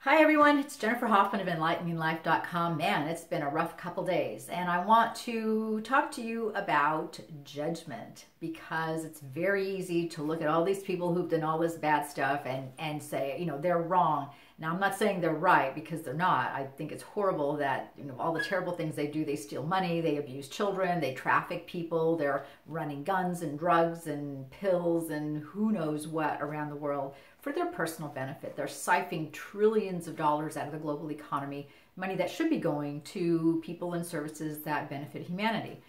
Hi everyone, it's Jennifer Hoffman of EnlighteningLife.com. Man, it's been a rough couple days, and I want to talk to you about judgment because it's very easy to look at all these people who've done all this bad stuff and say, they're wrong. Now, I'm not saying they're right because they're not. I think it's horrible that, all the terrible things they do. They steal money, they abuse children, they traffic people, they're running guns and drugs and pills and who knows what around the world for their personal benefit. They're siphoning trillions of dollars out of the global economy, money that should be going to people and services that benefit humanity.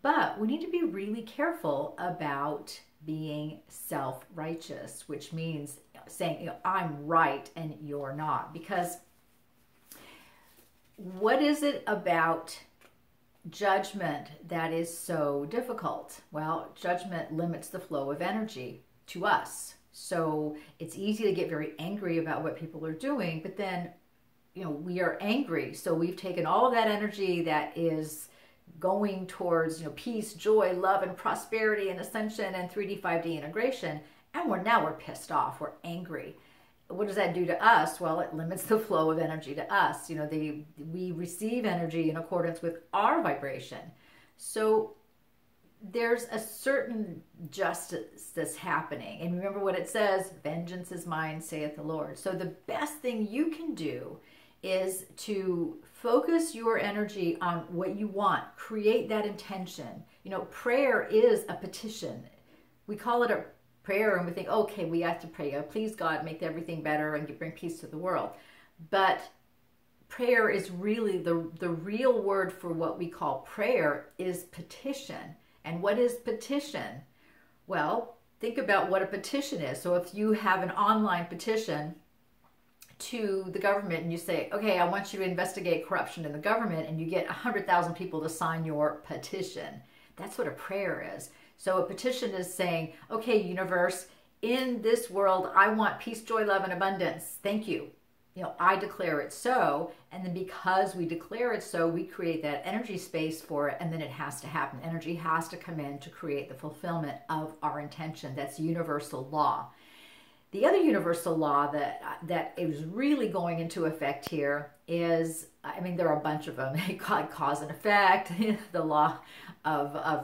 But we need to be really careful about being self-righteous, which means saying, I'm right and you're not. Because what is it about judgment that is so difficult? Well, judgment limits the flow of energy to us. So it's easy to get very angry about what people are doing, but then, we are angry. So we've taken all of that energy that is going towards, peace, joy, love, and prosperity and ascension and 3D, 5D integration. And we're pissed off. We're angry. What does that do to us? Well, it limits the flow of energy to us. We receive energy in accordance with our vibration. So there's a certain justice that's happening. And remember what it says, vengeance is mine, saith the Lord. So the best thing you can do is to focus your energy on what you want. Create that intention. Prayer is a petition. We call it a prayer and we think, okay, we have to pray. Please God, make everything better and bring peace to the world. But prayer is really, the real word for what we call prayer is petition. And what is petition? Well, think about what a petition is. So if you have an online petition to the government and you say, okay, I want you to investigate corruption in the government, and you get 100,000 people to sign your petition. That's what a prayer is. So a petition is saying, okay, universe, in this world, I want peace, joy, love, and abundance. Thank you. I declare it so. And then because we declare it so, we create that energy space for it, and then it has to happen. Energy has to come in to create the fulfillment of our intention. That's universal law. The other universal law that is really going into effect here is, there are a bunch of them. Cause and effect, the law of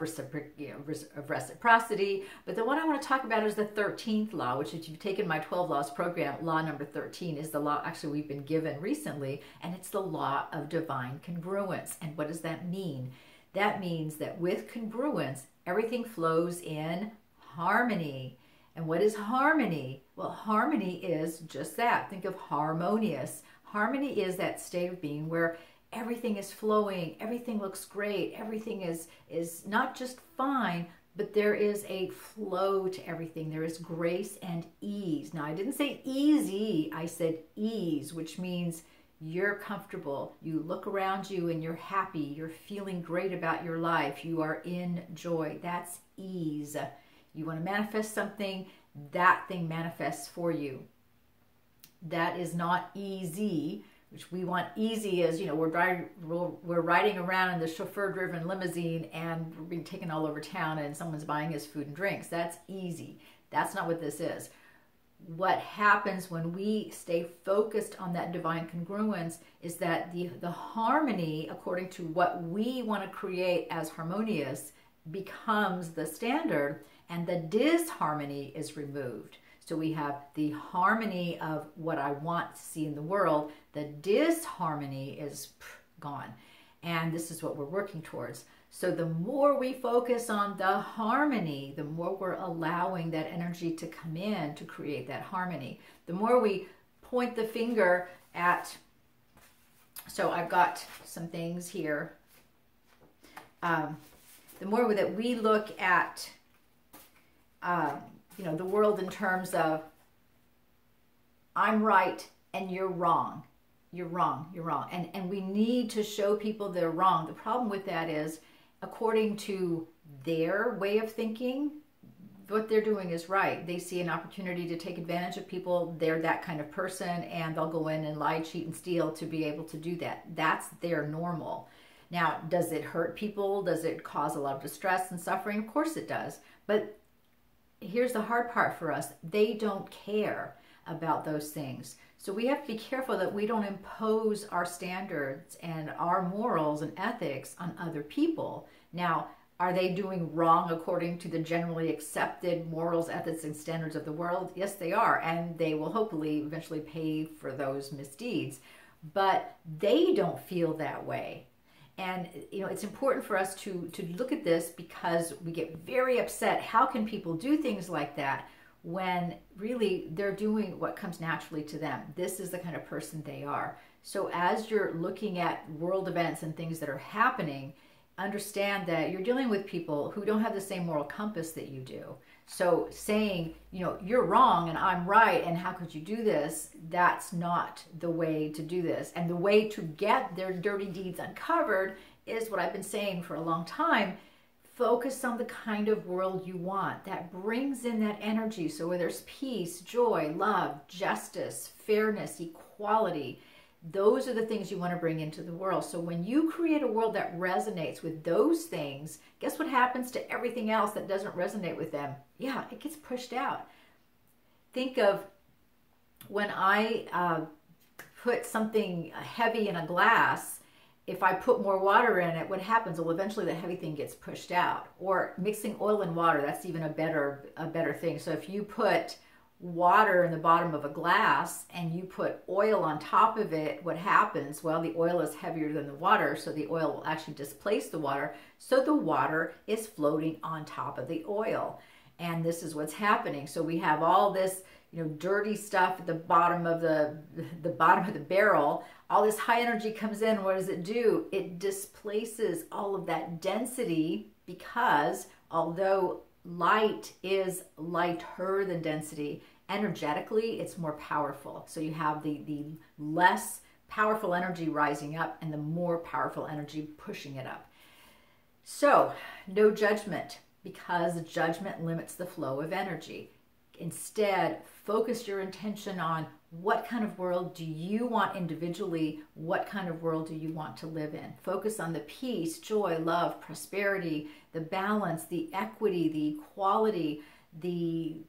reciprocity. But the one I want to talk about is the 13th law, which if you've taken my 12 laws program, law number 13 is the law actually we've been given recently, and it's the law of divine congruence. And what does that mean? That means that with congruence, everything flows in harmony. And what is harmony? Well, harmony is just that. Think of harmonious. Harmony is that state of being where everything is flowing, everything looks great, everything is not just fine, but there is a flow to everything. There is grace and ease. Now, I didn't say easy, I said ease, which means you're comfortable. You look around you and you're happy. You're feeling great about your life. You are in joy. That's ease. You want to manifest something, that thing manifests for you. That is not easy, which we want easy as, we're riding around in the chauffeur-driven limousine and we're being taken all over town and someone's buying us food and drinks. That's easy. That's not what this is. What happens when we stay focused on that divine congruence is that the harmony, according to what we want to create as harmonious, becomes the standard, and the disharmony is removed. So we have the harmony of what I want to see in the world. The disharmony is gone. And this is what we're working towards. So the more we focus on the harmony, the more we're allowing that energy to come in to create that harmony. The more we point the finger at, so I've got some things here. The more that we look at, the world in terms of I'm right and you're wrong. You're wrong. You're wrong. And we need to show people they're wrong. The problem with that is, according to their way of thinking, what they're doing is right. They see an opportunity to take advantage of people. They're that kind of person, and they'll go in and lie, cheat, and steal to be able to do that. That's their normal. Now, does it hurt people? Does it cause a lot of distress and suffering? Of course it does. But here's the hard part for us. They don't care about those things. So we have to be careful that we don't impose our standards and our morals and ethics on other people. Now, are they doing wrong according to the generally accepted morals, ethics, and standards of the world? Yes, they are, and they will hopefully eventually pay for those misdeeds. But they don't feel that way. And it's important for us to look at this, because we get very upset. How can people do things like that when really they're doing what comes naturally to them? This is the kind of person they are. So as you're looking at world events and things that are happening, understand that you're dealing with people who don't have the same moral compass that you do. So saying, you're wrong and I'm right, and how could you do this? That's not the way to do this. And the way to get their dirty deeds uncovered is what I've been saying for a long time. Focus on the kind of world you want that brings in that energy. So where there's peace, joy, love, justice, fairness, equality, those are the things you want to bring into the world. So when you create a world that resonates with those things, guess what happens to everything else that doesn't resonate with them? Yeah, it gets pushed out. Think of when I put something heavy in a glass. If I put more water in it, what happens? Well, eventually the heavy thing gets pushed out. Or mixing oil and water, that's even a better thing. So if you put water in the bottom of a glass and you put oil on top of it, what happens? Well, the oil is heavier than the water, so the oil will actually displace the water, so the water is floating on top of the oil. And this is what's happening. So we have all this dirty stuff at the bottom of the bottom of the barrel. All this high energy comes in. What does it do? It displaces all of that density, because although light is lighter than density, energetically it's more powerful. So you have the less powerful energy rising up and the more powerful energy pushing it up. So no judgment, because judgment limits the flow of energy. Instead, focus your intention on what kind of world do you want individually? What kind of world do you want to live in? Focus on the peace, joy, love, prosperity, the balance, the equity, the equality, the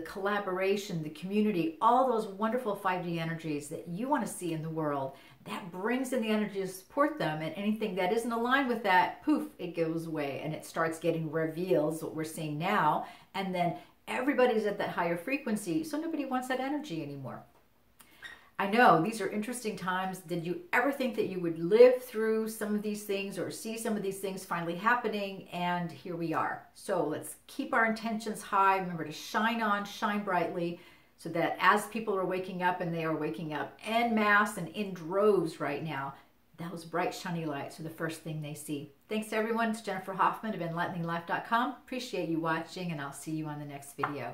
collaboration, the community, all those wonderful 5D energies that you want to see in the world. That brings in the energy to support them, and anything that isn't aligned with that, poof, it goes away, and it starts getting reveals, what we're seeing now, and then everybody's at that higher frequency, so nobody wants that energy anymore. I know these are interesting times. Did you ever think that you would live through some of these things or see some of these things finally happening? And here we are. So let's keep our intentions high. Remember to shine on, shine brightly, so that as people are waking up, and they are waking up en masse and in droves right now, those bright, shiny lights are the first thing they see. Thanks everyone. It's Jennifer Hoffman of EnlighteningLife.com. Appreciate you watching, and I'll see you on the next video.